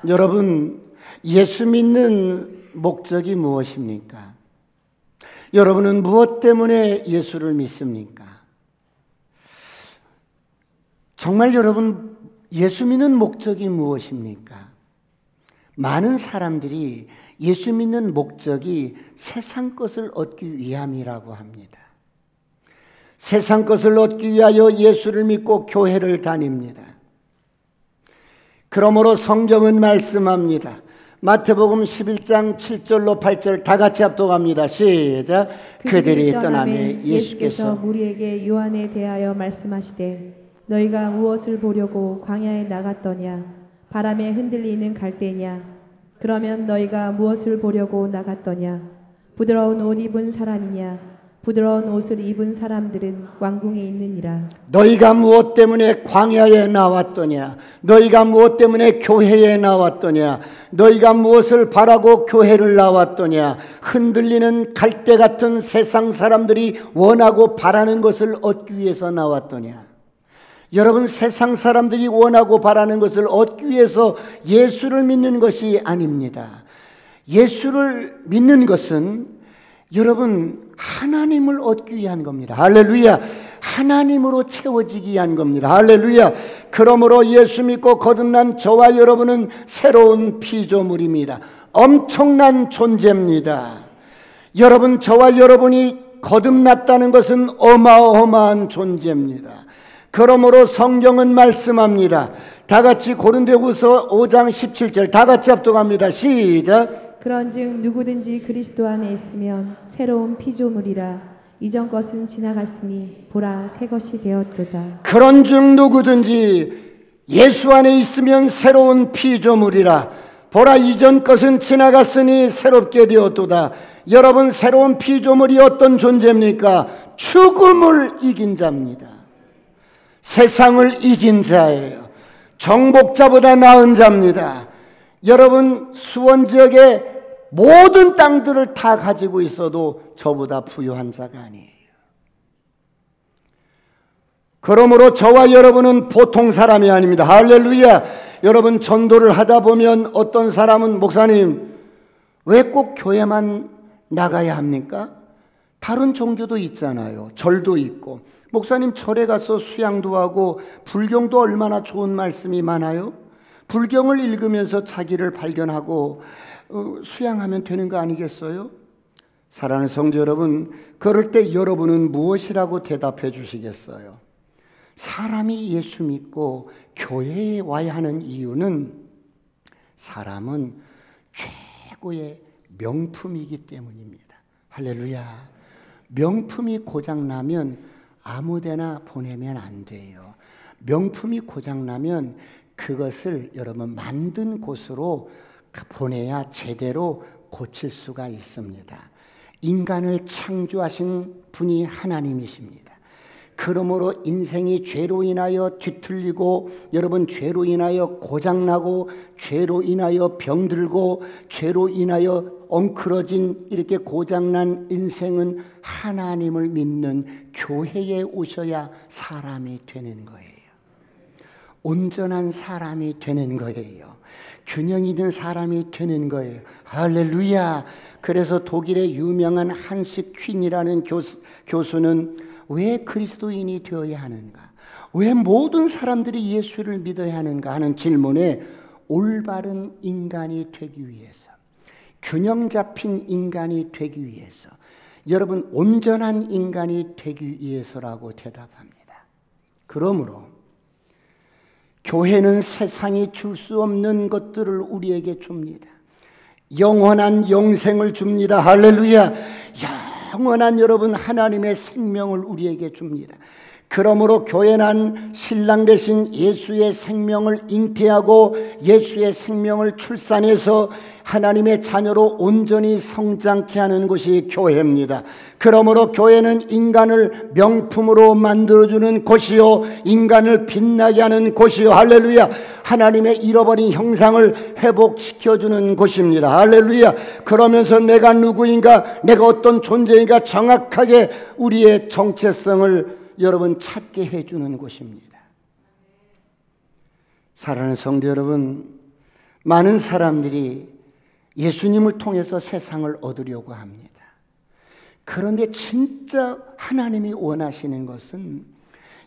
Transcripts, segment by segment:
여러분, 예수 믿는 목적이 무엇입니까? 여러분은 무엇 때문에 예수를 믿습니까? 정말 여러분, 예수 믿는 목적이 무엇입니까? 많은 사람들이 예수 믿는 목적이 세상 것을 얻기 위함이라고 합니다. 세상 것을 얻기 위하여 예수를 믿고 교회를 다닙니다. 그러므로 성경은 말씀합니다. 마태복음 11장 7절로 8절 다 같이 합독합니다. 시작. 그들이 떠나매 예수께서 무리에게 요한에 대하여 말씀하시되 너희가 무엇을 보려고 광야에 나갔더냐? 바람에 흔들리는 갈대냐? 그러면 너희가 무엇을 보려고 나갔더냐? 부드러운 옷 입은 사람이냐? 부드러운 옷을 입은 사람들은 왕궁에 있느니라. 너희가 무엇 때문에 광야에 나왔더냐? 너희가 무엇 때문에 교회에 나왔더냐? 너희가 무엇을 바라고 교회를 나왔더냐? 흔들리는 갈대 같은 세상 사람들이 원하고 바라는 것을 얻기 위해서 나왔더냐? 여러분, 세상 사람들이 원하고 바라는 것을 얻기 위해서 예수를 믿는 것이 아닙니다. 예수를 믿는 것은 여러분, 하나님을 얻기 위한 겁니다. 할렐루야. 하나님으로 채워지기 위한 겁니다. 할렐루야. 그러므로 예수 믿고 거듭난 저와 여러분은 새로운 피조물입니다. 엄청난 존재입니다. 여러분, 저와 여러분이 거듭났다는 것은 어마어마한 존재입니다. 그러므로 성경은 말씀합니다. 다 같이 고린도후서 5장 17절 다 같이 합독합니다. 시작. 그런즉 누구든지 그리스도 안에 있으면 새로운 피조물이라. 이전 것은 지나갔으니 보라 새 것이 되었도다. 그런즉 누구든지 예수 안에 있으면 새로운 피조물이라. 보라 이전 것은 지나갔으니 새롭게 되었도다. 여러분, 새로운 피조물이 어떤 존재입니까? 죽음을 이긴 자입니다. 세상을 이긴 자예요. 정복자보다 나은 자입니다. 여러분, 수원 지역에 모든 땅들을 다 가지고 있어도 저보다 부유한 자가 아니에요. 그러므로 저와 여러분은 보통 사람이 아닙니다. 할렐루야. 여러분, 전도를 하다 보면 어떤 사람은 목사님 왜 꼭 교회만 나가야 합니까? 다른 종교도 있잖아요. 절도 있고. 목사님 절에 가서 수양도 하고 불경도 얼마나 좋은 말씀이 많아요. 불경을 읽으면서 자기를 발견하고 수양하면 되는 거 아니겠어요? 사랑하는 성도 여러분, 그럴 때 여러분은 무엇이라고 대답해 주시겠어요? 사람이 예수 믿고 교회에 와야 하는 이유는 사람은 최고의 명품이기 때문입니다. 할렐루야. 명품이 고장나면 아무데나 보내면 안 돼요. 명품이 고장나면 그것을 여러분 만든 곳으로 보내야 제대로 고칠 수가 있습니다. 인간을 창조하신 분이 하나님이십니다. 그러므로 인생이 죄로 인하여 뒤틀리고 여러분 죄로 인하여 고장나고 죄로 인하여 병들고 죄로 인하여 엉클어진 이렇게 고장난 인생은 하나님을 믿는 교회에 오셔야 사람이 되는 거예요. 온전한 사람이 되는 거예요. 균형 있는 사람이 되는 거예요. 할렐루야. 그래서 독일의 유명한 한스 퀸이라는 교수는 왜 그리스도인이 되어야 하는가? 왜 모든 사람들이 예수를 믿어야 하는가 하는 질문에 올바른 인간이 되기 위해서, 균형 잡힌 인간이 되기 위해서, 여러분 온전한 인간이 되기 위해서라고 대답합니다. 그러므로 교회는 세상이 줄 수 없는 것들을 우리에게 줍니다. 영원한 영생을 줍니다. 할렐루야. 영원한 여러분 하나님의 생명을 우리에게 줍니다. 그러므로 교회는 신랑 되신 예수의 생명을 잉태하고 예수의 생명을 출산해서 하나님의 자녀로 온전히 성장케 하는 곳이 교회입니다. 그러므로 교회는 인간을 명품으로 만들어주는 곳이요 인간을 빛나게 하는 곳이요 할렐루야. 하나님의 잃어버린 형상을 회복시켜주는 곳입니다. 할렐루야. 그러면서 내가 누구인가, 내가 어떤 존재인가 정확하게 우리의 정체성을 여러분 찾게 해주는 곳입니다. 사랑하는 성도 여러분, 많은 사람들이 예수님을 통해서 세상을 얻으려고 합니다. 그런데 진짜 하나님이 원하시는 것은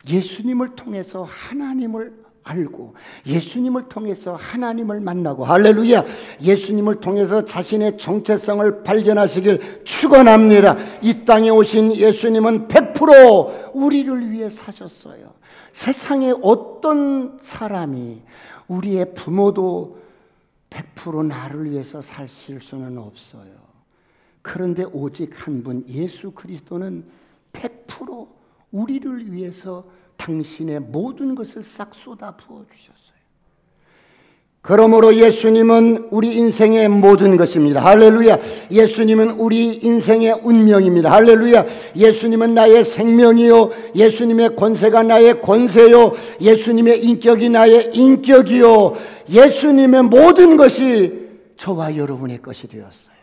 예수님을 통해서 하나님을 알고 예수님을 통해서 하나님을 만나고, 할렐루야, 예수님을 통해서 자신의 정체성을 발견하시길 축원합니다. 이 땅에 오신 예수님은 100% 우리를 위해 사셨어요. 세상에 어떤 사람이, 우리의 부모도 100% 나를 위해서 사실 수는 없어요. 그런데 오직 한 분 예수 그리스도는 100% 우리를 위해서 당신의 모든 것을 싹 쏟아 부어 주셨어요. 그러므로 예수님은 우리 인생의 모든 것입니다. 할렐루야. 예수님은 우리 인생의 운명입니다. 할렐루야. 예수님은 나의 생명이요, 예수님의 권세가 나의 권세요, 예수님의 인격이 나의 인격이요, 예수님의 모든 것이 저와 여러분의 것이 되었어요.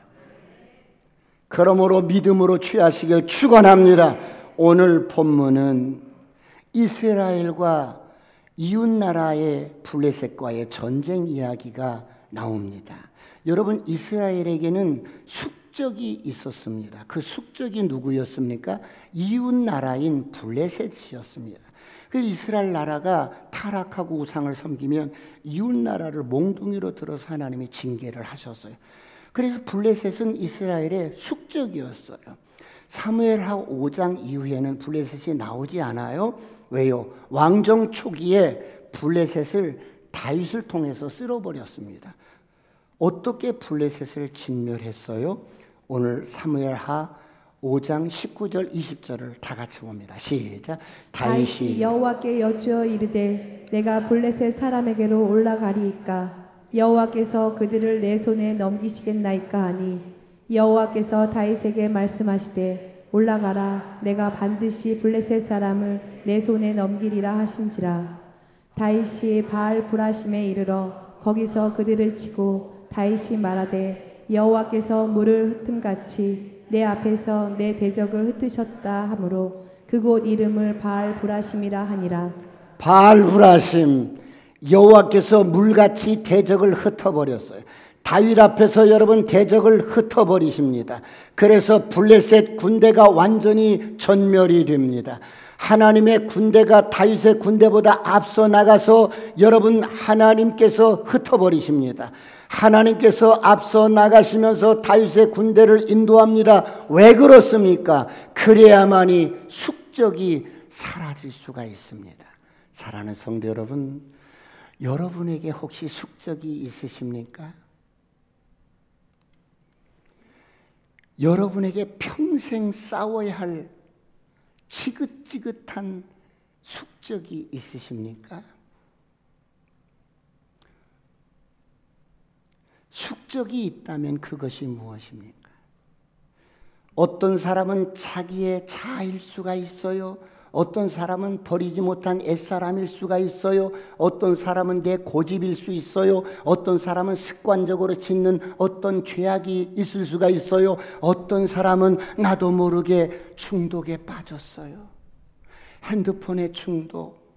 그러므로 믿음으로 취하시길 축원합니다. 오늘 본문은 이스라엘과 이웃나라의 블레셋과의 전쟁 이야기가 나옵니다. 여러분, 이스라엘에게는 숙적이 있었습니다. 그 숙적이 누구였습니까? 이웃나라인 블레셋이었습니다. 그 이스라엘 나라가 타락하고 우상을 섬기면 이웃나라를 몽둥이로 들어서 하나님이 징계를 하셨어요. 그래서 블레셋은 이스라엘의 숙적이었어요. 사무엘하 5장 이후에는 블레셋이 나오지 않아요. 왜요? 왕정 초기에 블레셋을 다윗을 통해서 쓸어버렸습니다. 어떻게 블레셋을 진멸했어요? 오늘 사무엘하 5장 19절 20절을 다 같이 봅니다. 시작. 다윗이 여호와께 여쭈어 이르되 내가 블레셋 사람에게로 올라가리이까 여호와께서 그들을 내 손에 넘기시겠나이까 하니 여호와께서 다윗에게 말씀하시되 올라가라, 내가 반드시 블레셋 사람을 내 손에 넘기리라 하신지라. 다윗이 바알 브라심에 이르러 거기서 그들을 치고 다윗이 말하되 여호와께서 물을 흩음같이 내 앞에서 내 대적을 흩으셨다 하므로 그곳 이름을 바알 브라심이라 하니라. 바알 브라심, 여호와께서 물같이 대적을 흩어버렸어요. 다윗 앞에서 여러분 대적을 흩어버리십니다. 그래서 블레셋 군대가 완전히 전멸이 됩니다. 하나님의 군대가 다윗의 군대보다 앞서 나가서 여러분 하나님께서 흩어버리십니다. 하나님께서 앞서 나가시면서 다윗의 군대를 인도합니다. 왜 그렇습니까? 그래야만이 숙적이 사라질 수가 있습니다. 사랑하는 성도 여러분, 여러분에게 혹시 숙적이 있으십니까? 여러분에게 평생 싸워야 할 지긋지긋한 숙적이 있으십니까? 숙적이 있다면 그것이 무엇입니까? 어떤 사람은 자기의 자아일 수가 있어요. 어떤 사람은 버리지 못한 옛사람일 수가 있어요. 어떤 사람은 내 고집일 수 있어요. 어떤 사람은 습관적으로 짓는 어떤 죄악이 있을 수가 있어요. 어떤 사람은 나도 모르게 중독에 빠졌어요. 핸드폰의 중독,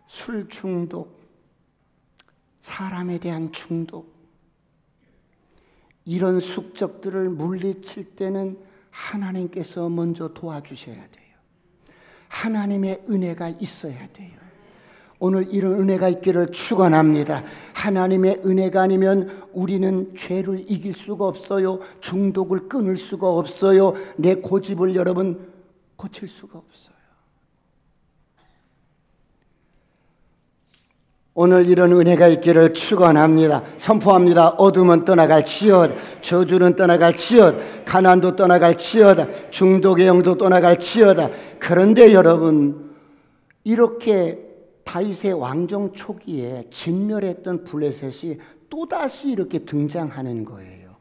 술 중독, 사람에 대한 중독. 이런 숙적들을 물리칠 때는 하나님께서 먼저 도와주셔야 돼요. 하나님의 은혜가 있어야 돼요. 오늘 이런 은혜가 있기를 축원합니다. 하나님의 은혜가 아니면 우리는 죄를 이길 수가 없어요. 중독을 끊을 수가 없어요. 내 고집을 여러분 고칠 수가 없어요. 오늘 이런 은혜가 있기를 축원합니다. 선포합니다. 어둠은 떠나갈지어다. 저주는 떠나갈지어다. 가난도 떠나갈지어다. 중독의 영도 떠나갈지어다. 그런데 여러분, 이렇게 다윗의 왕정 초기에 진멸했던 블레셋이 또다시 이렇게 등장하는 거예요.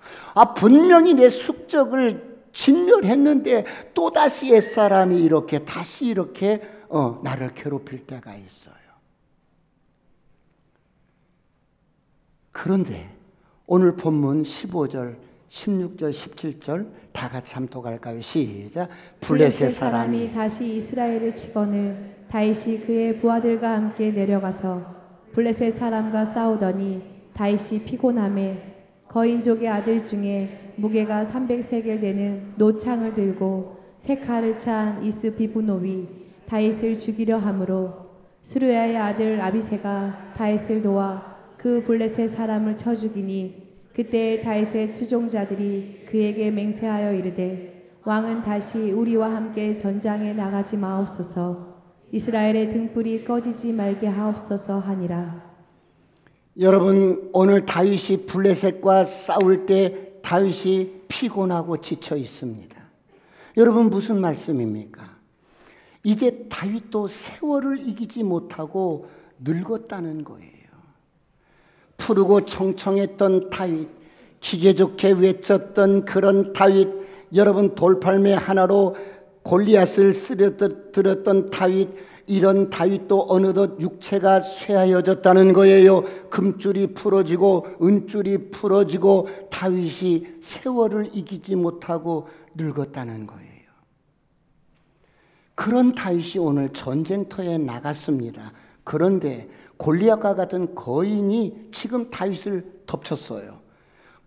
분명히 내 숙적을 진멸했는데 또다시 옛사람이 이렇게 다시 이렇게 나를 괴롭힐 때가 있어요. 그런데 오늘 본문 15절, 16절, 17절 다 같이 함독할까요? 시작. 블레셋 사람이 다시 이스라엘을 치거늘 다윗이 그의 부하들과 함께 내려가서 블레셋 사람과 싸우더니 다윗이 피곤함에 거인족의 아들 중에 무게가 300세겔 되는 노창을 들고 세 칼을 찬 이스비브노이 다윗을 죽이려 하므로 수르야의 아들 아비새가 다윗을 도와 그 블레셋 사람을 쳐 죽이니 그때 다윗의 추종자들이 그에게 맹세하여 이르되 왕은 다시 우리와 함께 전장에 나가지 마옵소서. 이스라엘의 등불이 꺼지지 말게 하옵소서 하니라. 여러분, 오늘 다윗이 블레셋과 싸울 때 다윗이 피곤하고 지쳐 있습니다. 여러분, 무슨 말씀입니까? 이제 다윗도 세월을 이기지 못하고 늙었다는 거예요. 푸르고 청청했던 다윗, 기계 좋게 외쳤던 그런 다윗, 여러분 돌팔매 하나로 골리앗을 쓰러뜨렸던 다윗, 이런 다윗도 어느덧 육체가 쇠하여졌다는 거예요. 금줄이 풀어지고 은줄이 풀어지고 다윗이 세월을 이기지 못하고 늙었다는 거예요. 그런 다윗이 오늘 전쟁터에 나갔습니다. 그런데 골리앗과 같은 거인이 지금 다윗을 덮쳤어요.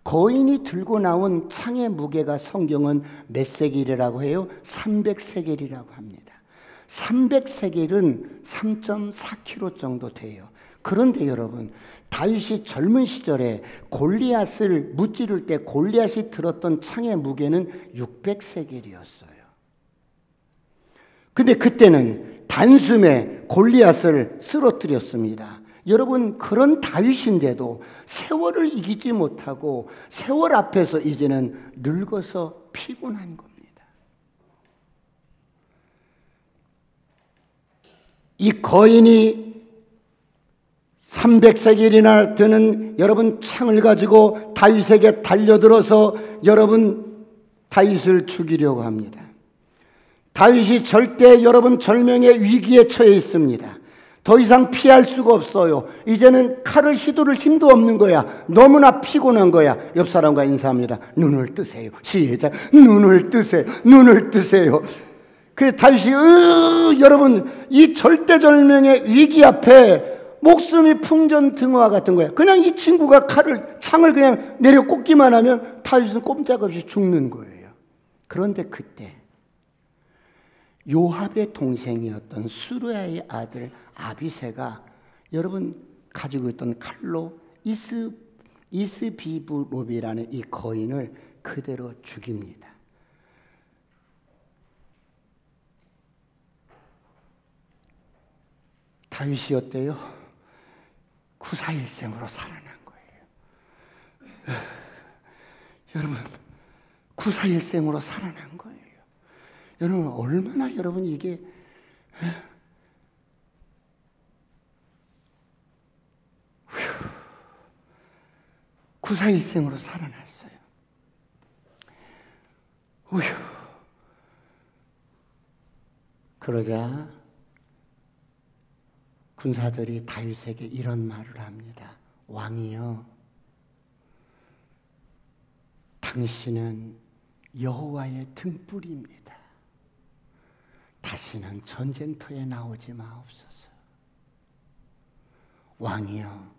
거인이 들고 나온 창의 무게가 성경은 몇 세겔이라고 해요? 300세겔이라고 합니다. 300세겔은 3.4kg 정도 돼요. 그런데 여러분, 다윗이 젊은 시절에 골리앗을 무찌를 때 골리앗이 들었던 창의 무게는 600세겔이었어요. 근데 그때는 단숨에 골리앗을 쓰러뜨렸습니다. 여러분, 그런 다윗인데도 세월을 이기지 못하고 세월 앞에서 이제는 늙어서 피곤한 겁니다. 이 거인이 300세겔이나 되는 여러분 창을 가지고 다윗에게 달려들어서 여러분 다윗을 죽이려고 합니다. 다윗이 절대 여러분 절명의 위기에 처해 있습니다. 더 이상 피할 수가 없어요. 이제는 칼을 휘두를 힘도 없는 거야. 너무나 피곤한 거야. 옆 사람과 인사합니다. 눈을 뜨세요. 시작. 눈을 뜨세요. 눈을 뜨세요. 그 다윗이 여러분 이 절대절명의 위기 앞에 목숨이 풍전등화 같은 거야. 그냥 이 친구가 창을 그냥 내려 꽂기만 하면 다윗은 꼼짝없이 죽는 거예요. 그런데 그때 요압의 동생이었던 수르야의 아들 아비새가 여러분 가지고 있던 칼로 이스비브노비라는 이 거인을 그대로 죽입니다. 다윗이 어때요? 구사일생으로 살아난 거예요. 여러분, 구사일생으로 살아난 거예요. 여러분, 얼마나 여러분 이게 구사일생으로 살아났어요. 그러자 군사들이 다윗에게 이런 말을 합니다. 왕이여, 당신은 여호와의 등불입니다. 다시는 전쟁터에 나오지 마옵소서. 왕이여,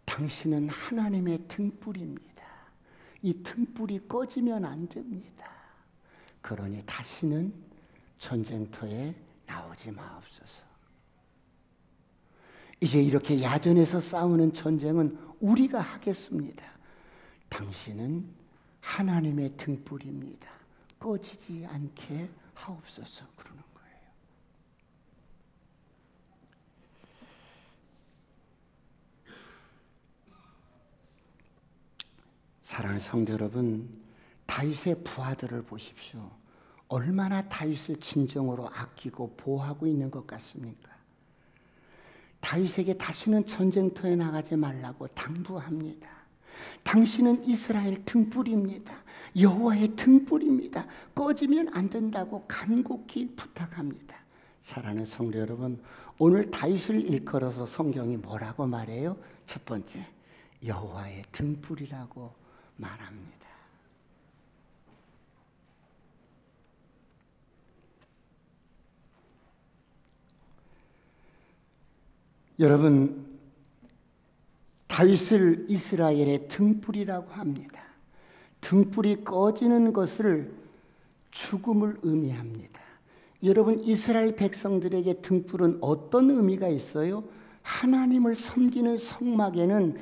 당신은 하나님의 등불입니다. 이 등불이 꺼지면 안 됩니다. 그러니 다시는 전쟁터에 나오지 마옵소서. 이제 이렇게 야전에서 싸우는 전쟁은 우리가 하겠습니다. 당신은 하나님의 등불입니다. 꺼지지 않게 하옵소서. 그러는 거예요. 사랑하는 성도 여러분, 다윗의 부하들을 보십시오. 얼마나 다윗을 진정으로 아끼고 보호하고 있는 것 같습니까? 다윗에게 다시는 전쟁터에 나가지 말라고 당부합니다. 당신은 이스라엘 등불입니다. 여호와의 등불입니다. 꺼지면 안 된다고 간곡히 부탁합니다. 사랑하는 성도 여러분, 오늘 다윗을 일컬어서 성경이 뭐라고 말해요? 첫 번째, 여호와의 등불이라고 말합니다. 여러분, 다윗을 이스라엘의 등불이라고 합니다. 등불이 꺼지는 것을 죽음을 의미합니다. 여러분, 이스라엘 백성들에게 등불은 어떤 의미가 있어요? 하나님을 섬기는 성막에는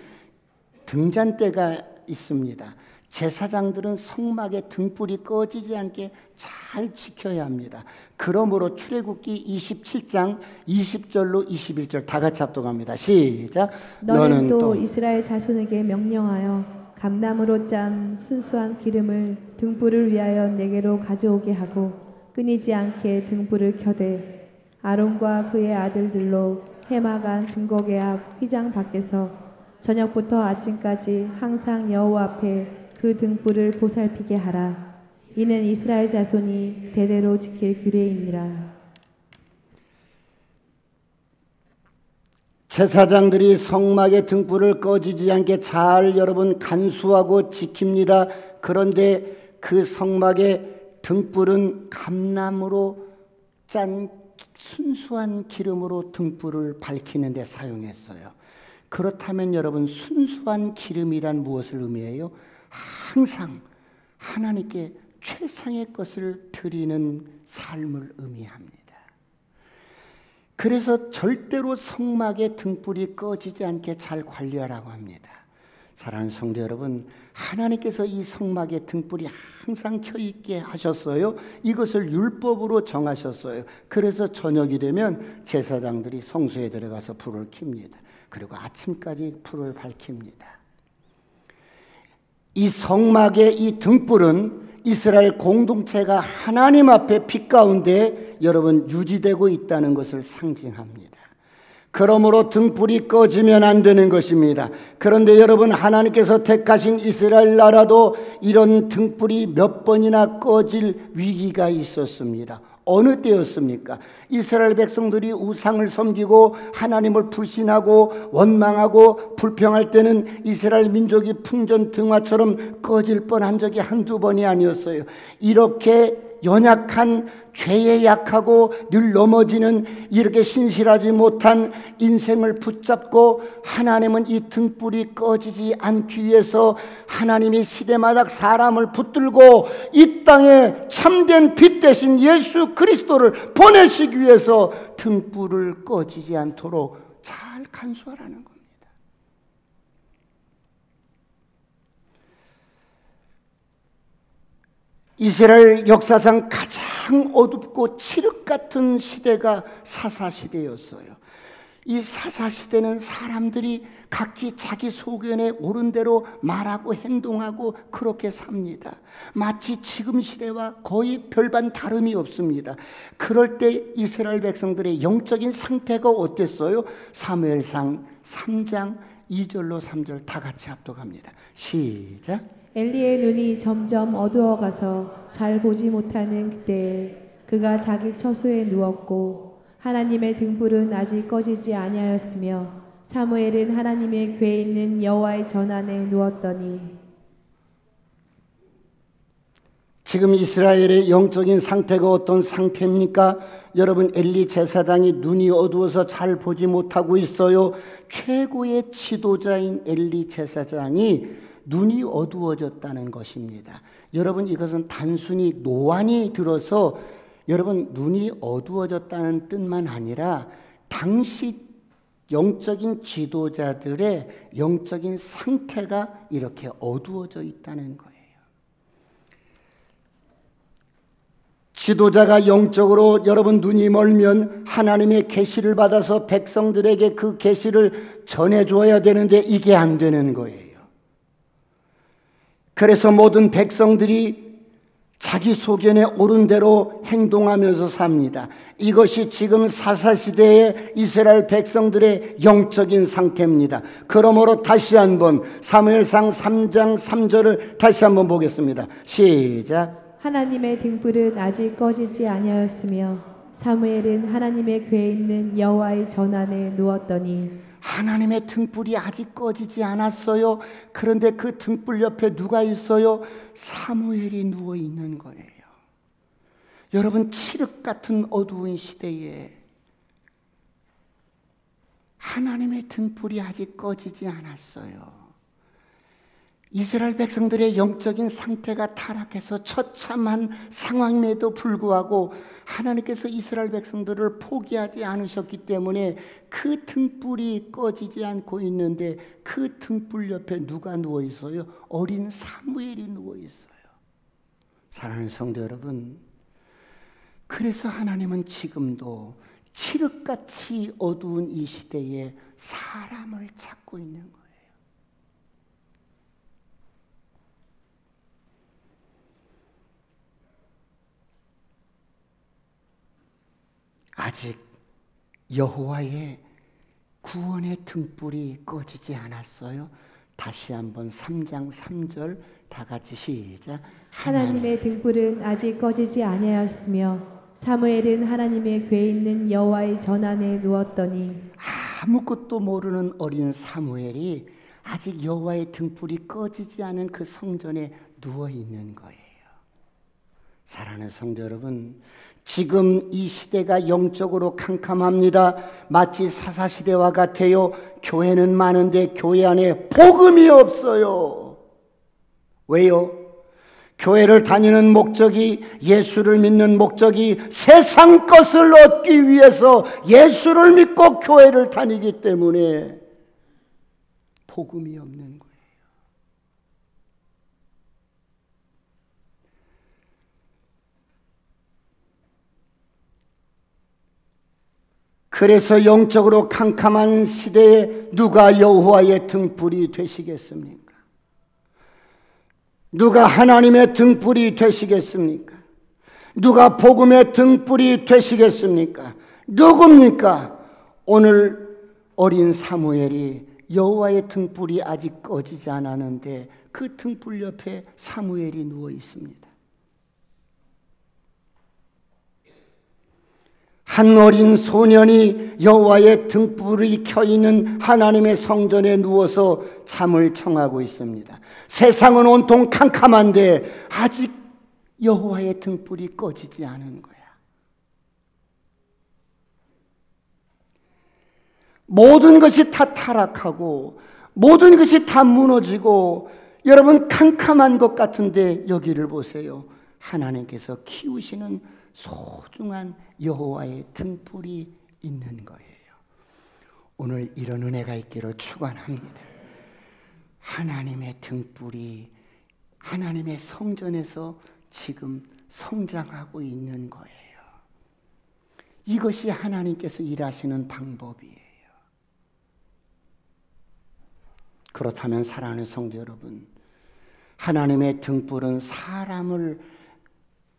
등잔대가 있습니다. 제사장들은 성막에 등불이 꺼지지 않게 잘 지켜야 합니다. 그러므로 출애굽기 27장 20절로 21절 다 같이 합독합니다. 시작. 너는 또 이스라엘 자손에게 명령하여 감나무로 짠 순수한 기름을 등불을 위하여 내게로 가져오게 하고 끊이지 않게 등불을 켜되 아론과 그의 아들들로 해마간 증거궤 앞 휘장 밖에서 저녁부터 아침까지 항상 여호와 앞에 그 등불을 보살피게 하라. 이는 이스라엘 자손이 대대로 지킬 규례이니라. 제사장들이 성막의 등불을 꺼지지 않게 잘 여러분 간수하고 지킵니다. 그런데 그 성막의 등불은 감나무로 짠 순수한 기름으로 등불을 밝히는 데 사용했어요. 그렇다면 여러분, 순수한 기름이란 무엇을 의미해요? 항상 하나님께 최상의 것을 드리는 삶을 의미합니다. 그래서 절대로 성막의 등불이 꺼지지 않게 잘 관리하라고 합니다. 사랑하는 성도 여러분, 하나님께서 이 성막의 등불이 항상 켜있게 하셨어요. 이것을 율법으로 정하셨어요. 그래서 저녁이 되면 제사장들이 성소에 들어가서 불을 켭니다. 그리고 아침까지 불을 밝힙니다. 이 성막의 이 등불은 이스라엘 공동체가 하나님 앞에 빛 가운데 여러분 유지되고 있다는 것을 상징합니다. 그러므로 등불이 꺼지면 안 되는 것입니다. 그런데 여러분, 하나님께서 택하신 이스라엘 나라도 이런 등불이 몇 번이나 꺼질 위기가 있었습니다. 어느 때였습니까? 이스라엘 백성들이 우상을 섬기고 하나님을 불신하고 원망하고 불평할 때는 이스라엘 민족이 풍전등화처럼 꺼질 뻔한 적이 한두 번이 아니었어요. 이렇게 연약한, 죄에 약하고 늘 넘어지는 이렇게 신실하지 못한 인생을 붙잡고 하나님은 이 등불이 꺼지지 않기 위해서 하나님이 시대마다 사람을 붙들고 이 땅에 참된 빛 대신 예수 그리스도를 보내시기 위해서 등불을 꺼지지 않도록 잘 간수하라는 겁니다. 이스라엘 역사상 가장 어둡고 칠흑 같은 시대가 사사시대였어요. 이 사사시대는 사람들이 각기 자기 소견에 옳은 대로 말하고 행동하고 그렇게 삽니다. 마치 지금 시대와 거의 별반 다름이 없습니다. 그럴 때 이스라엘 백성들의 영적인 상태가 어땠어요? 사무엘상 3장 2절로 3절 다 같이 합독합니다. 시작. 엘리의 눈이 점점 어두워가서 잘 보지 못하는 그때에 그가 자기 처소에 누웠고 하나님의 등불은 아직 꺼지지 아니하였으며 사무엘은 하나님의 궤에 있는 여호와의 전 안에 누웠더니. 지금 이스라엘의 영적인 상태가 어떤 상태입니까? 여러분, 엘리 제사장이 눈이 어두워서 잘 보지 못하고 있어요. 최고의 지도자인 엘리 제사장이 눈이 어두워졌다는 것입니다. 여러분, 이것은 단순히 노안이 들어서 여러분 눈이 어두워졌다는 뜻만 아니라 당시 영적인 지도자들의 영적인 상태가 이렇게 어두워져 있다는 거예요. 지도자가 영적으로 여러분 눈이 멀면 하나님의 계시를 받아서 백성들에게 그 계시를 전해줘야 되는데 이게 안 되는 거예요. 그래서 모든 백성들이 자기 소견에 옳은 대로 행동하면서 삽니다. 이것이 지금 사사시대의 이스라엘 백성들의 영적인 상태입니다. 그러므로 다시 한번 사무엘상 3장 3절을 다시 한번 보겠습니다. 시작. 하나님의 등불은 아직 꺼지지 아니하였으며 사무엘은 하나님의 궤에 있는 여호와의 전 안에 누웠더니. 하나님의 등불이 아직 꺼지지 않았어요. 그런데 그 등불 옆에 누가 있어요? 사무엘이 누워 있는 거예요. 여러분, 칠흑 같은 어두운 시대에 하나님의 등불이 아직 꺼지지 않았어요. 이스라엘 백성들의 영적인 상태가 타락해서 처참한 상황임에도 불구하고 하나님께서 이스라엘 백성들을 포기하지 않으셨기 때문에 그 등불이 꺼지지 않고 있는데 그 등불 옆에 누가 누워 있어요? 어린 사무엘이 누워 있어요. 사랑하는 성도 여러분, 그래서 하나님은 지금도 칠흑같이 어두운 이 시대에 사람을 찾고 있는 거예요. 아직 여호와의 구원의 등불이 꺼지지 않았어요. 다시 한번 3장 3절 다 같이 시작. 하나님의 등불은 아직 꺼지지 아니하였으며 사무엘은 하나님의 궤에 있는 여호와의 전안에 누웠더니. 아무것도 모르는 어린 사무엘이 아직 여호와의 등불이 꺼지지 않은 그 성전에 누워 있는 거예요. 사랑하는 성도 여러분, 지금 이 시대가 영적으로 캄캄합니다. 마치 사사시대와 같아요. 교회는 많은데 교회 안에 복음이 없어요. 왜요? 교회를 다니는 목적이, 예수를 믿는 목적이 세상 것을 얻기 위해서 예수를 믿고 교회를 다니기 때문에 복음이 없는 거예요. 그래서 영적으로 캄캄한 시대에 누가 여호와의 등불이 되시겠습니까? 누가 하나님의 등불이 되시겠습니까? 누가 복음의 등불이 되시겠습니까? 누굽니까? 오늘 어린 사무엘이 여호와의 등불이 아직 꺼지지 않았는데 그 등불 옆에 사무엘이 누워 있습니다. 한 어린 소년이 여호와의 등불이 켜있는 하나님의 성전에 누워서 잠을 청하고 있습니다. 세상은 온통 캄캄한데 아직 여호와의 등불이 꺼지지 않은 거야. 모든 것이 다 타락하고 모든 것이 다 무너지고 여러분 캄캄한 것 같은데 여기를 보세요. 하나님께서 키우시는 소중한 여호와의 등불이 있는 거예요. 오늘 이런 은혜가 있기를 축원합니다. 하나님의 등불이 하나님의 성전에서 지금 성장하고 있는 거예요. 이것이 하나님께서 일하시는 방법이에요. 그렇다면 사랑하는 성도 여러분, 하나님의 등불은 사람을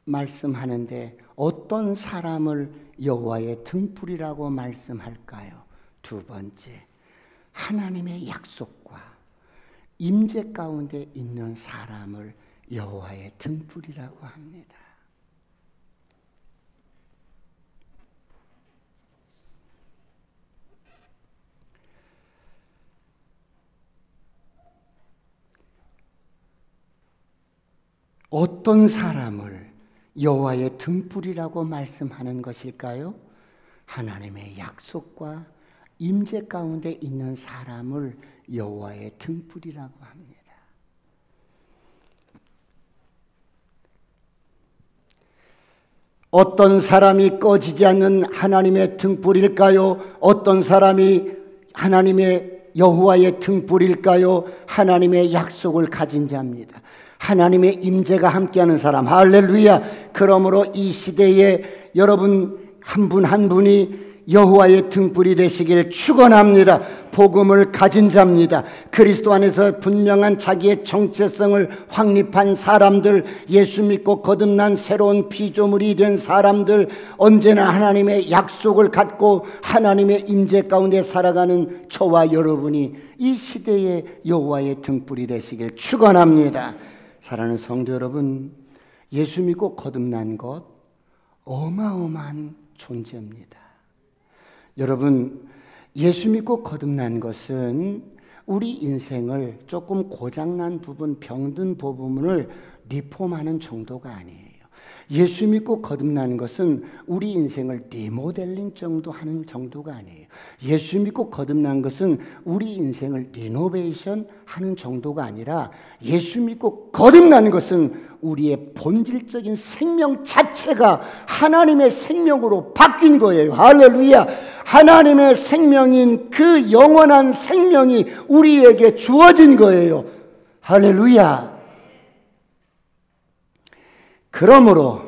말씀하는데 어떤 사람을 여호와의 등불이라고 말씀할까요? 두 번째, 하나님의 약속과 임재 가운데 있는 사람을 여호와의 등불이라고 합니다. 어떤 사람을 여호와의 등불이라고 말씀하는 것일까요? 하나님의 약속과 임재 가운데 있는 사람을 여호와의 등불이라고 합니다. 어떤 사람이 꺼지지 않는 하나님의 등불일까요? 어떤 사람이 하나님의 여호와의 등불일까요? 하나님의 약속을 가진 자입니다. 하나님의 임재가 함께하는 사람. 할렐루야. 그러므로 이 시대에 여러분 한 분 한 분이 여호와의 등불이 되시길 축원합니다. 복음을 가진 자입니다. 그리스도 안에서 분명한 자기의 정체성을 확립한 사람들, 예수 믿고 거듭난 새로운 피조물이 된 사람들, 언제나 하나님의 약속을 갖고 하나님의 임재 가운데 살아가는 저와 여러분이 이 시대에 여호와의 등불이 되시길 축원합니다. 사랑하는 성도 여러분, 예수 믿고 거듭난 것 어마어마한 존재입니다. 여러분, 예수 믿고 거듭난 것은 우리 인생을 조금 고장난 부분, 병든 부분을 리폼하는 정도가 아니에요. 예수 믿고 거듭나는 것은 우리 인생을 리모델링 정도 하는 정도가 아니에요. 예수 믿고 거듭난 것은 우리 인생을 리노베이션 하는 정도가 아니라 예수 믿고 거듭나는 것은 우리의 본질적인 생명 자체가 하나님의 생명으로 바뀐 거예요. 할렐루야. 하나님의 생명인 그 영원한 생명이 우리에게 주어진 거예요. 할렐루야. 그러므로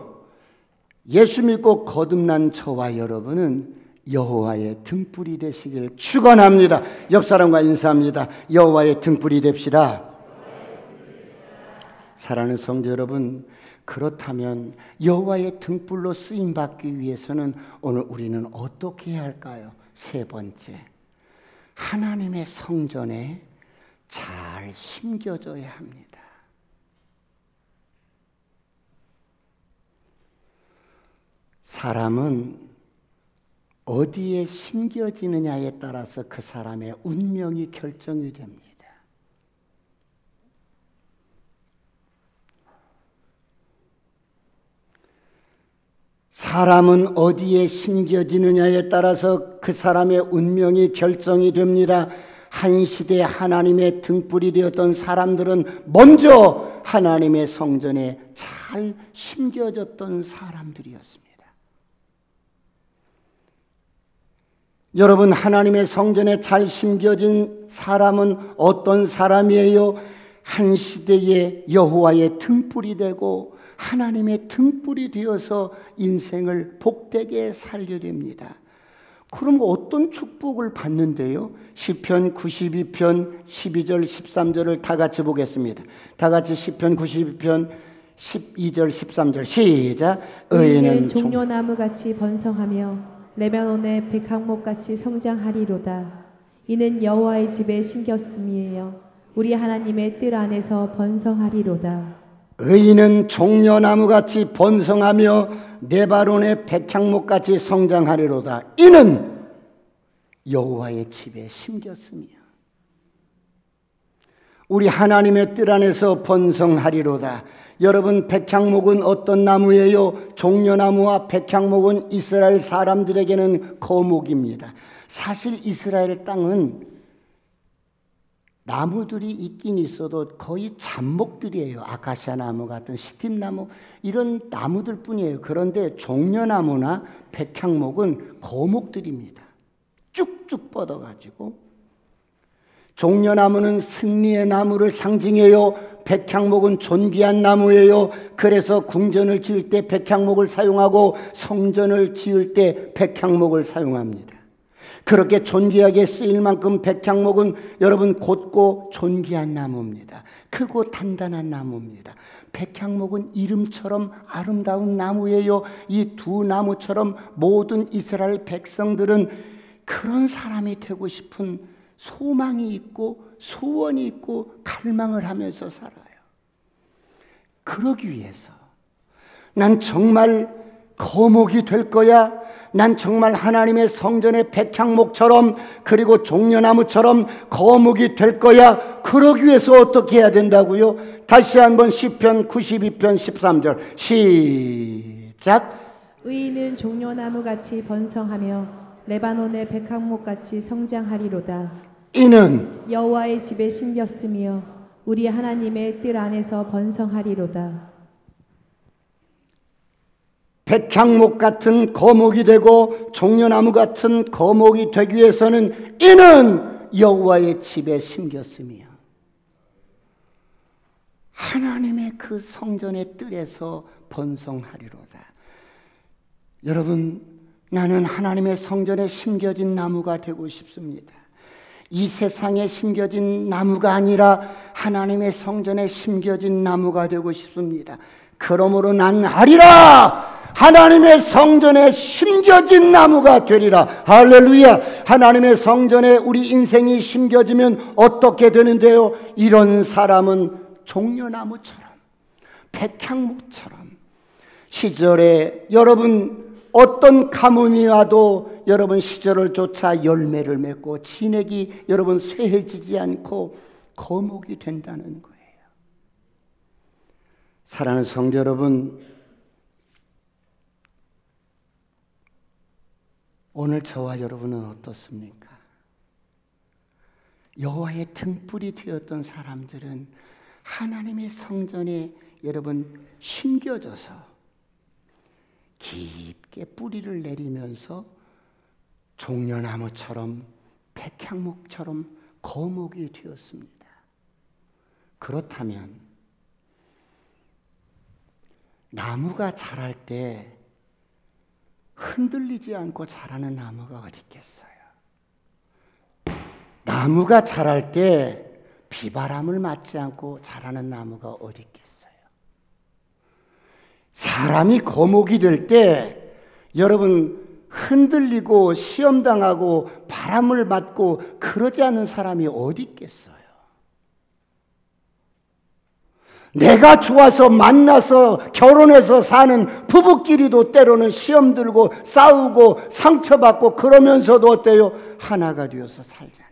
예수 믿고 거듭난 저와 여러분은 여호와의 등불이 되시길 축원합니다. 옆 사람과 인사합니다. 여호와의 등불이 됩시다. 사랑하는 성도 여러분, 그렇다면 여호와의 등불로 쓰임 받기 위해서는 오늘 우리는 어떻게 해야 할까요? 세 번째, 하나님의 성전에 잘 심겨져야 합니다. 사람은 어디에 심겨지느냐에 따라서 그 사람의 운명이 결정이 됩니다. 사람은 어디에 심겨지느냐에 따라서 그 사람의 운명이 결정이 됩니다. 한 시대 하나님의 등불이 되었던 사람들은 먼저 하나님의 성전에 잘 심겨졌던 사람들이었습니다. 여러분, 하나님의 성전에 잘 심겨진 사람은 어떤 사람이에요? 한 시대에 여호와의 등불이 되고 하나님의 등불이 되어서 인생을 복되게 살게 됩니다. 그럼 어떤 축복을 받는데요? 시편 92편 12절 13절을 다 같이 보겠습니다. 다 같이 시편 92편 12절 13절 시작. 의인은 종려나무같이 번성하며 레바논의 백향목같이 성장하리로다. 이는 여호와의 집에 심겼음이에요. 우리 하나님의 뜰 안에서 번성하리로다. 의인은 종려나무같이 번성하며 레바논의 백향목같이 성장하리로다. 이는 여호와의 집에 심겼으며 우리 하나님의 뜰 안에서 번성하리로다. 여러분, 백향목은 어떤 나무예요? 종려나무와 백향목은 이스라엘 사람들에게는 거목입니다. 사실 이스라엘 땅은 나무들이 있긴 있어도 거의 잡목들이에요. 아카시아 나무 같은 시팀나무 이런 나무들 뿐이에요. 그런데 종려나무나 백향목은 거목들입니다. 쭉쭉 뻗어가지고 종려나무는 승리의 나무를 상징해요. 백향목은 존귀한 나무예요. 그래서 궁전을 지을 때 백향목을 사용하고 성전을 지을 때 백향목을 사용합니다. 그렇게 존귀하게 쓰일 만큼 백향목은 여러분 곧고 존귀한 나무입니다. 크고 단단한 나무입니다. 백향목은 이름처럼 아름다운 나무예요. 이 두 나무처럼 모든 이스라엘 백성들은 그런 사람이 되고 싶은 소망이 있고 소원이 있고 갈망을 하면서 살아요. 그러기 위해서 난 정말 거목이 될 거야. 난 정말 하나님의 성전의 백향목처럼 그리고 종려나무처럼 거목이 될 거야. 그러기 위해서 어떻게 해야 된다고요? 다시 한번 시편 92편 13절 시작. 의인은 종려나무같이 번성하며 레바논의 백향목같이 성장하리로다. 이는 여호와의 집에 심겼으며 우리 하나님의 뜰 안에서 번성하리로다. 백향목 같은 거목이 되고 종려나무 같은 거목이 되기 위해서는 이는 여호와의 집에 심겼으며 하나님의 그 성전의 뜰에서 번성하리로다. 여러분, 나는 하나님의 성전에 심겨진 나무가 되고 싶습니다. 이 세상에 심겨진 나무가 아니라 하나님의 성전에 심겨진 나무가 되고 싶습니다. 그러므로 난 하리라. 하나님의 성전에 심겨진 나무가 되리라. 할렐루야. 하나님의 성전에 우리 인생이 심겨지면 어떻게 되는데요? 이런 사람은 종려나무처럼 백향목처럼 시절에 여러분 어떤 가뭄이 와도 여러분 시절을 쫓아 열매를 맺고 진액이 여러분 쇠해지지 않고 거목이 된다는 거예요. 사랑하는 성도 여러분, 오늘 저와 여러분은 어떻습니까? 여호와의 등불이 되었던 사람들은 하나님의 성전에 여러분 심겨져서 깊게 뿌리를 내리면서 종려나무처럼 백향목처럼 거목이 되었습니다. 그렇다면 나무가 자랄 때 흔들리지 않고 자라는 나무가 어디 있겠어요? 나무가 자랄 때 비바람을 맞지 않고 자라는 나무가 어디 있겠어요? 사람이 거목이 될 때 여러분 흔들리고 시험당하고 바람을 맞고 그러지 않는 사람이 어디 있겠어요? 내가 좋아서 만나서 결혼해서 사는 부부끼리도 때로는 시험 들고 싸우고 상처받고 그러면서도 어때요? 하나가 되어서 살잖아요.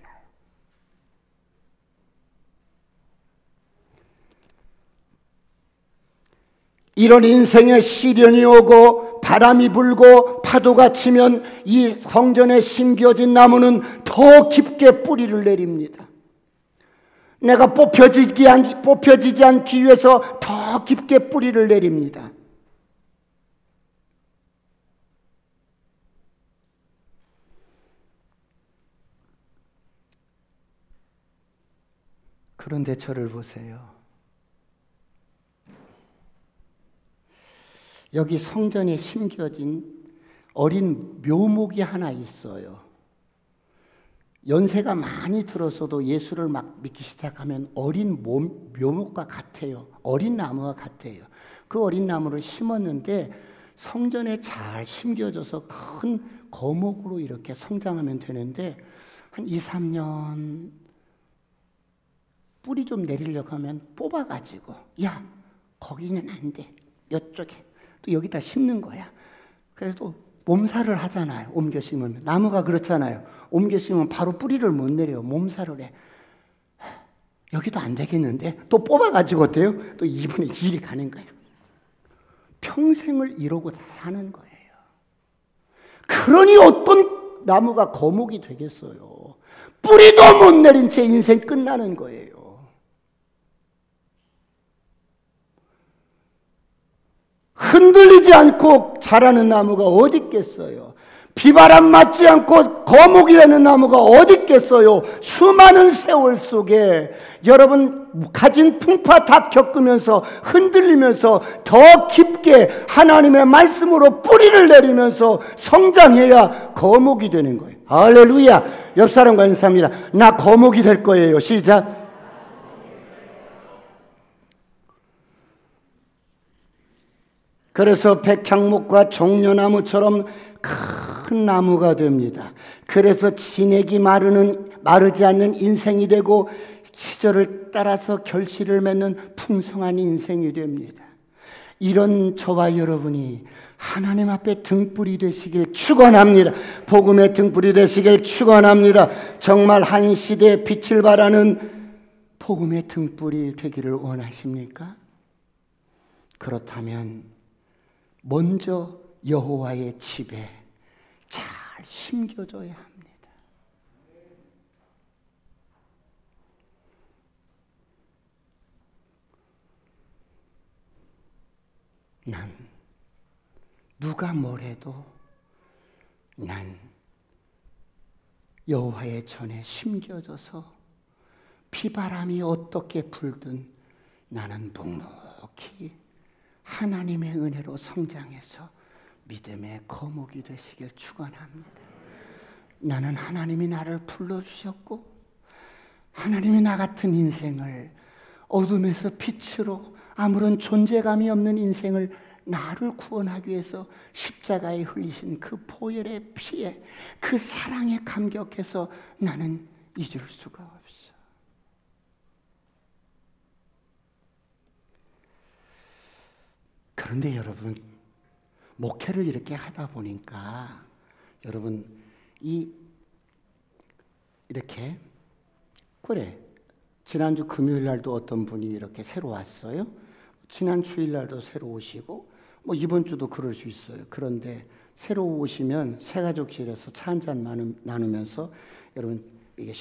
이런 인생의 시련이 오고 바람이 불고 파도가 치면 이 성전에 심겨진 나무는 더 깊게 뿌리를 내립니다. 내가 뽑혀지지 않기 위해서 더 깊게 뿌리를 내립니다. 그런데 저를 보세요. 여기 성전에 심겨진 어린 묘목이 하나 있어요. 연세가 많이 들어서도 예수를 막 믿기 시작하면 어린 묘목과 같아요. 어린 나무와 같아요. 그 어린 나무를 심었는데 성전에 잘 심겨져서 큰 거목으로 이렇게 성장하면 되는데 한 2, 3년 뿌리 좀 내리려고 하면 뽑아가지고 야 거기는 안 돼. 이쪽에 또 여기다 심는 거야. 그래서 몸살을 하잖아요. 옮겨 심으면. 나무가 그렇잖아요. 옮겨 심으면 바로 뿌리를 못 내려요. 몸살을 해. 여기도 안 되겠는데 또 뽑아가지고 어때요? 또 이분의 일이 가는 거예요. 평생을 이러고 사는 거예요. 그러니 어떤 나무가 거목이 되겠어요. 뿌리도 못 내린 채 인생 끝나는 거예요. 흔들리지 않고 자라는 나무가 어디 있겠어요? 비바람 맞지 않고 거목이 되는 나무가 어디 있겠어요? 수많은 세월 속에 여러분 가진 풍파 다 겪으면서 흔들리면서 더 깊게 하나님의 말씀으로 뿌리를 내리면서 성장해야 거목이 되는 거예요. 할렐루야. 옆 사람과 인사합니다. 나 거목이 될 거예요. 시작. 그래서 백향목과 종려나무처럼 큰 나무가 됩니다. 그래서 진액이 마르지 않는 인생이 되고 시절을 따라서 결실을 맺는 풍성한 인생이 됩니다. 이런 저와 여러분이 하나님 앞에 등불이 되시길 축원합니다. 복음의 등불이 되시길 축원합니다. 정말 한 시대의 빛을 발하는 복음의 등불이 되기를 원하십니까? 그렇다면 먼저 여호와의 집에 잘 심겨져야 합니다. 난 누가 뭐래도 난 여호와의 전에 심겨져서 비바람이 어떻게 불든 나는 묵묵히 하나님의 은혜로 성장해서 믿음의 거목이 되시길 축원합니다. 나는 하나님이 나를 불러주셨고 하나님이 나 같은 인생을 어둠에서 빛으로 아무런 존재감이 없는 인생을 나를 구원하기 위해서 십자가에 흘리신 그 보혈의 피에 그 사랑에 감격해서 나는 잊을 수가 없어. 그런데 여러분 목회를 이렇게 하다 보니까 여러분 이렇게 그래 지난주 금요일 날도 어떤 분이 이렇게 새로 왔어요. 지난 주일 날도 새로 오시고 뭐 이번 주도 그럴 수 있어요. 그런데 새로 오시면 새가족실에서 차 한잔 나누면서 여러분 이게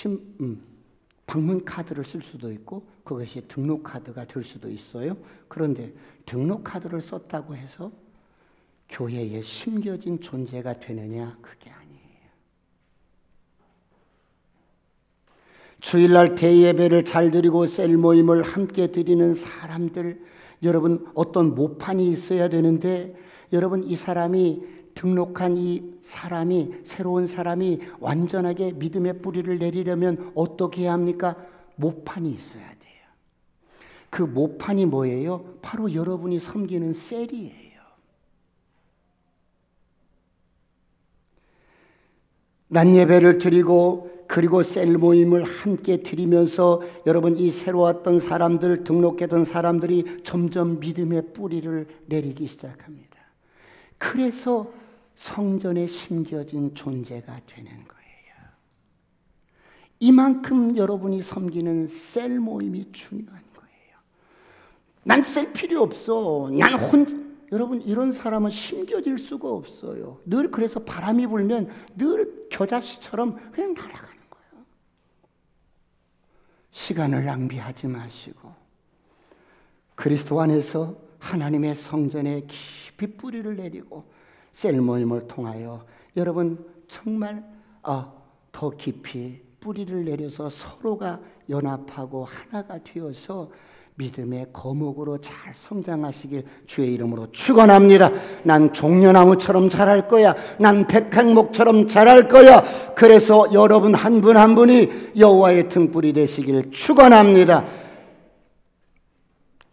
방문 카드를 쓸 수도 있고 그것이 등록 카드가 될 수도 있어요. 그런데 등록 카드를 썼다고 해서 교회에 심겨진 존재가 되느냐? 그게 아니에요. 주일날 대예배를 잘 드리고 셀 모임을 함께 드리는 사람들, 여러분 어떤 모판이 있어야 되는데 여러분 이 사람이 등록한 이 사람이 새로운 사람이 완전하게 믿음의 뿌리를 내리려면 어떻게 해야 합니까? 모판이 있어야 돼요. 그 모판이 뭐예요? 바로 여러분이 섬기는 셀이에요. 낮 예배를 드리고 그리고 셀 모임을 함께 드리면서 여러분 이 새로 왔던 사람들, 등록했던 사람들이 점점 믿음의 뿌리를 내리기 시작합니다. 그래서 성전에 심겨진 존재가 되는 거예요. 이만큼 여러분이 섬기는 셀 모임이 중요한 거예요. 난 셀 필요 없어. 난 혼자. 여러분 이런 사람은 심겨질 수가 없어요. 늘 그래서 바람이 불면 늘 겨자씨처럼 그냥 날아가는 거예요. 시간을 낭비하지 마시고 그리스도 안에서 하나님의 성전에 깊이 뿌리를 내리고 셀 모임을 통하여 여러분 정말 더 깊이 뿌리를 내려서 서로가 연합하고 하나가 되어서 믿음의 거목으로 잘 성장하시길 주의 이름으로 축원합니다. 난 종려나무처럼 자랄 거야. 난 백향목처럼 자랄 거야. 그래서 여러분 한 분 한 분이 여호와의 등불이 되시길 축원합니다.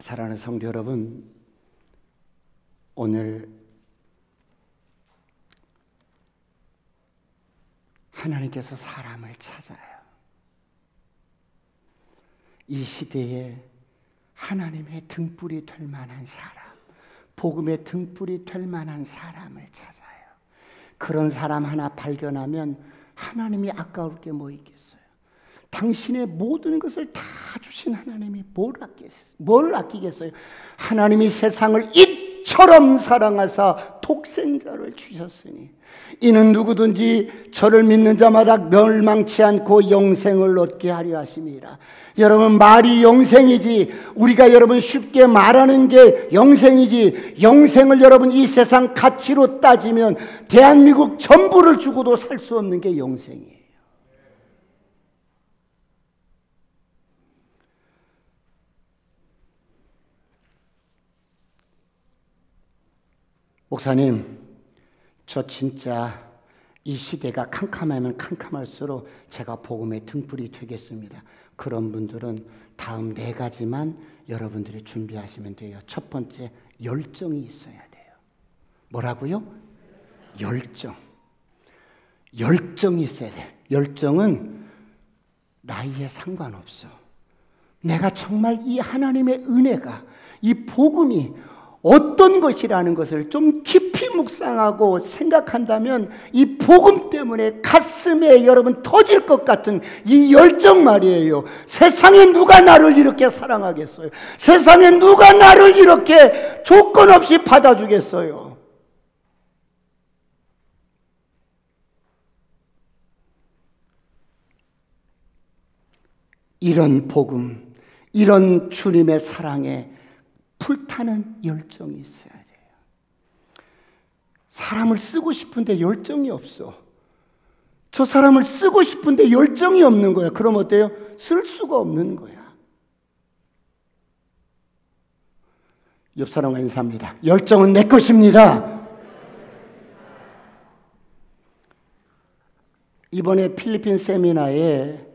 사랑하는 성도 여러분, 오늘 하나님께서 사람을 찾아요. 이 시대에 하나님의 등불이 될 만한 사람, 복음의 등불이 될 만한 사람을 찾아요. 그런 사람 하나 발견하면 하나님이 아까울 게 뭐 있겠어요? 당신의 모든 것을 다 주신 하나님이 뭘 아끼겠어요? 하나님이 세상을 이처럼 사랑하사 독생자를 주셨으니 이는 누구든지 저를 믿는 자마다 멸망치 않고 영생을 얻게 하려 하심이라. 여러분 말이 영생이지 우리가 여러분 쉽게 말하는 게 영생이지 영생을 여러분 이 세상 가치로 따지면 대한민국 전부를 주고도 살 수 없는 게 영생이에요. 목사님, 저 진짜 이 시대가 캄캄하면 캄캄할수록 제가 복음의 등불이 되겠습니다. 그런 분들은 다음 4가지만 여러분들이 준비하시면 돼요. 첫 번째, 열정이 있어야 돼요. 뭐라고요? 열정. 열정이 있어야 돼요. 열정은 나이에 상관없어. 내가 정말 이 하나님의 은혜가, 이 복음이 어떤 것이라는 것을 좀 깊이 묵상하고 생각한다면 이 복음 때문에 가슴에 여러분 터질 것 같은 이 열정 말이에요. 세상에 누가 나를 이렇게 사랑하겠어요? 세상에 누가 나를 이렇게 조건 없이 받아주겠어요? 이런 복음, 이런 주님의 사랑에 불타는 열정이 있어야 돼요. 사람을 쓰고 싶은데 열정이 없어. 저 사람을 쓰고 싶은데 열정이 없는 거야. 그럼 어때요? 쓸 수가 없는 거야. 옆 사람과 인사합니다. 열정은 내 것입니다. 이번에 필리핀 세미나에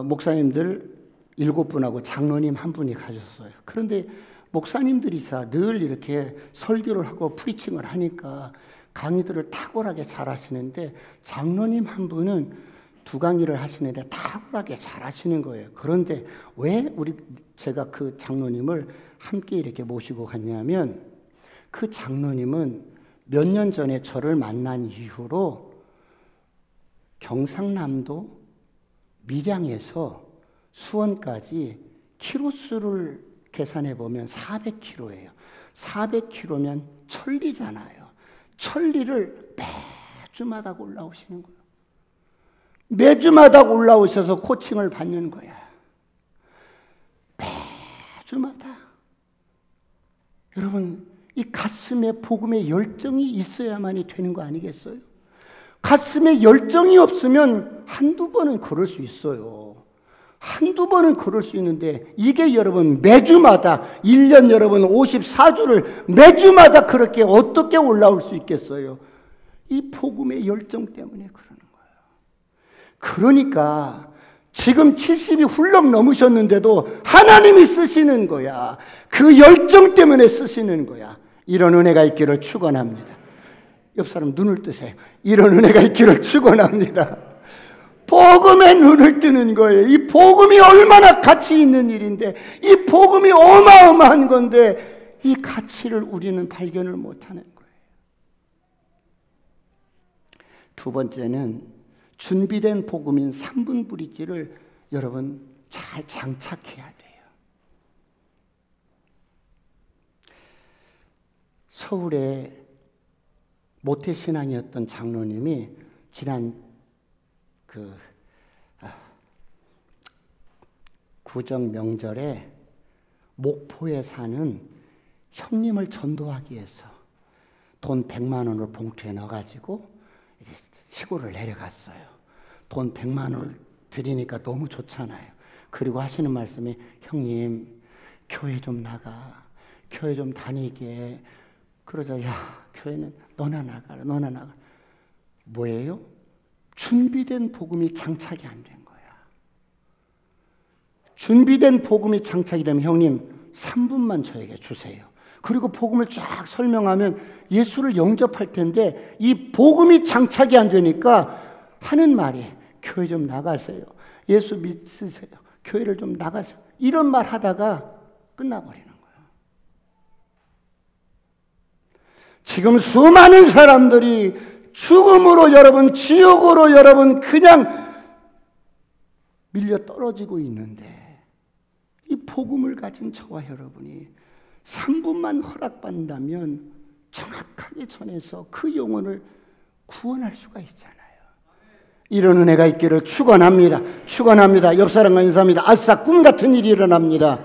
목사님들 7분하고 장로님 1분이 가셨어요. 그런데 목사님들이 늘 이렇게 설교를 하고 프리칭을 하니까 강의들을 탁월하게 잘 하시는데 장로님 1분은 2강의를 하시는데 탁월하게 잘 하시는 거예요. 그런데 왜 제가 그 장로님을 함께 이렇게 모시고 갔냐면 그 장로님은 몇 년 전에 저를 만난 이후로 경상남도 밀양에서 수원까지 키로수를 계산해 보면 400km예요. 400km면 천리잖아요. 천리를 매주마다 올라오시는 거예요. 매주마다 올라오셔서 코칭을 받는 거야. 매주마다. 여러분, 이 가슴에 복음의 열정이 있어야만이 되는 거 아니겠어요? 가슴에 열정이 없으면 한두 번은 그럴 수 있어요. 한두 번은 그럴 수 있는데 이게 여러분 매주마다 1년 여러분 54주를 매주마다 그렇게 어떻게 올라올 수 있겠어요? 이 복음의 열정 때문에 그러는 거예요. 그러니까 지금 70이 훌쩍 넘으셨는데도 하나님이 쓰시는 거야. 그 열정 때문에 쓰시는 거야. 이런 은혜가 있기를 축원합니다. 옆 사람 눈을 뜨세요. 이런 은혜가 있기를 축원합니다. 복음에 눈을 뜨는 거예요. 이 복음이 얼마나 가치 있는 일인데, 이 복음이 어마어마한 건데 이 가치를 우리는 발견을 못하는 거예요. 두 번째는 준비된 복음인 3분 브릿지를 여러분 잘 장착해야 돼요. 서울에 모태신앙이었던 장로님이 지난 구정 명절에 목포에 사는 형님을 전도하기 위해서 돈 100만 원을 봉투에 넣어가지고 시골을 내려갔어요. 돈 100만 원을 드리니까 너무 좋잖아요. 그리고 하시는 말씀이 형님 교회 좀 나가. 교회 좀 다니게. 그러자 야 교회는 너나 나가라. 너나 나가라. 뭐예요? 준비된 복음이 장착이 안 된 거야. 준비된 복음이 장착이 되면 형님 3분만 저에게 주세요. 그리고 복음을 쫙 설명하면 예수를 영접할 텐데 이 복음이 장착이 안 되니까 하는 말이 교회 좀 나가세요. 예수 믿으세요. 교회를 좀 나가세요. 이런 말 하다가 끝나버리는 거예요. 지금 수많은 사람들이 죽음으로 여러분, 지옥으로 여러분 그냥 밀려 떨어지고 있는데 이 복음을 가진 저와 여러분이 3분만 허락받는다면 정확하게 전해서 그 영혼을 구원할 수가 있잖아요. 이런 은혜가 있기를 축원합니다. 축원합니다. 옆 사람과 인사합니다. 아싸 꿈 같은 일이 일어납니다.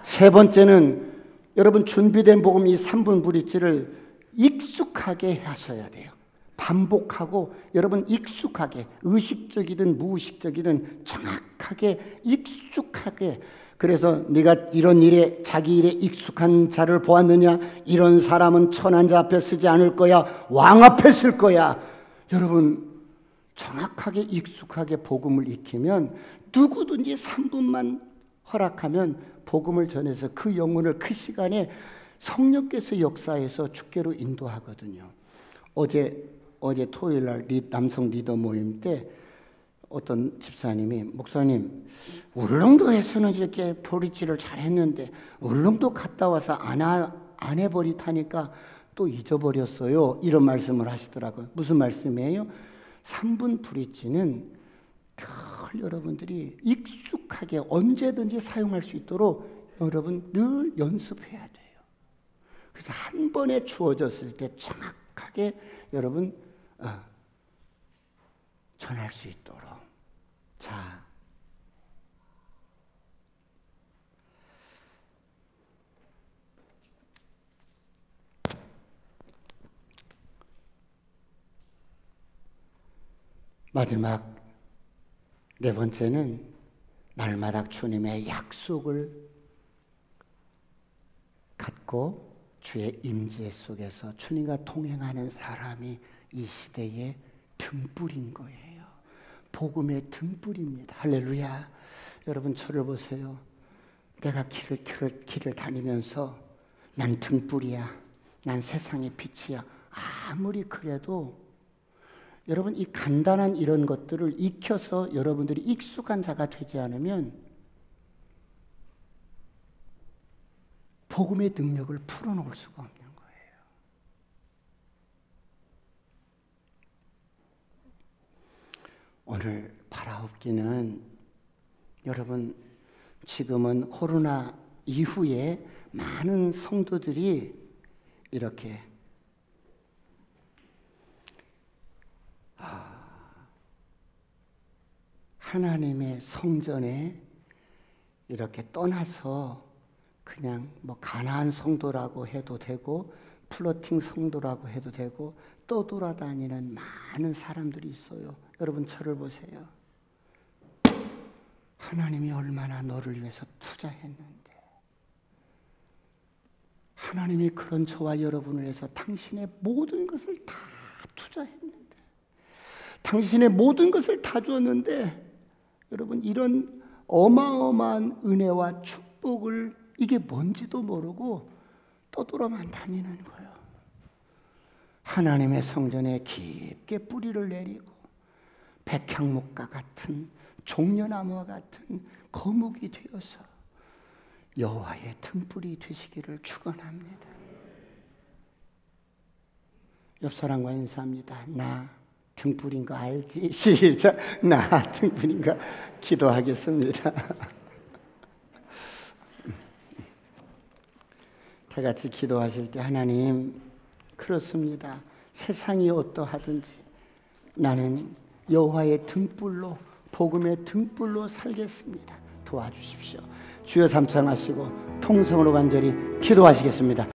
세 번째는 여러분 준비된 복음 이 3분 브릿지를 익숙하게 하셔야 돼요. 반복하고 여러분 익숙하게 의식적이든 무의식적이든 정확하게 익숙하게. 그래서 네가 이런 일에 자기 일에 익숙한 자를 보았느냐? 이런 사람은 천한 자 앞에 서지 않을 거야. 왕 앞에 설 거야. 여러분 정확하게 익숙하게 복음을 익히면 누구든지 3분만 허락하면 복음을 전해서 그 영혼을 그 시간에 성령께서 역사해서 주께로 인도하거든요. 어제 토요일 날 남성 리더 모임 때 어떤 집사님이 목사님 울릉도에서는 이렇게 브릿지를 잘했는데 울릉도 갔다 와서 안 해버리다니까 또 잊어버렸어요. 이런 말씀을 하시더라고요. 무슨 말씀이에요? 3분 브릿지는 늘 여러분들이 익숙하게 언제든지 사용할 수 있도록 여러분 늘 연습해야 돼요. 그래서 한 번에 주어졌을 때 정확하게 여러분 전할 수 있도록. 자, 마지막 네 번째는 날마다 주님의 약속을 갖고 주의 임재 속에서 주님과 동행하는 사람이 이 시대의 등불인 거예요. 복음의 등불입니다. 할렐루야. 여러분 저를 보세요. 내가 길을 다니면서 난 등불이야. 난 세상의 빛이야. 아무리 그래도 여러분 이 간단한 이런 것들을 익혀서 여러분들이 익숙한 자가 되지 않으면 복음의 능력을 풀어놓을 수가 없는 거예요. 오늘 바라옵기는 여러분 지금은 코로나 이후에 많은 성도들이 이렇게 하나님의 성전에 이렇게 떠나서 그냥 뭐 가난한 성도라고 해도 되고 플러팅 성도라고 해도 되고 떠돌아다니는 많은 사람들이 있어요. 여러분 저를 보세요. 하나님이 얼마나 너를 위해서 투자했는데, 하나님이 그런 저와 여러분을 위해서 당신의 모든 것을 다 투자했는데, 당신의 모든 것을 다 주었는데, 여러분 이런 어마어마한 은혜와 축복을 이게 뭔지도 모르고 떠돌아만 다니는 거예요. 하나님의 성전에 깊게 뿌리를 내리고 백향목과 같은 종려나무와 같은 거목이 되어서 여호와의 등불이 되시기를 축원합니다. 옆 사람과 인사합니다. 나 등불인 거 알지? 시작. 나 등불인 거. 기도하겠습니다. 다 같이 기도하실 때, 하나님, 그렇습니다. 세상이 어떠하든지 나는 여호와의 등불로, 복음의 등불로 살겠습니다. 도와주십시오. 주여 삼창하시고 통성으로 간절히 기도하시겠습니다.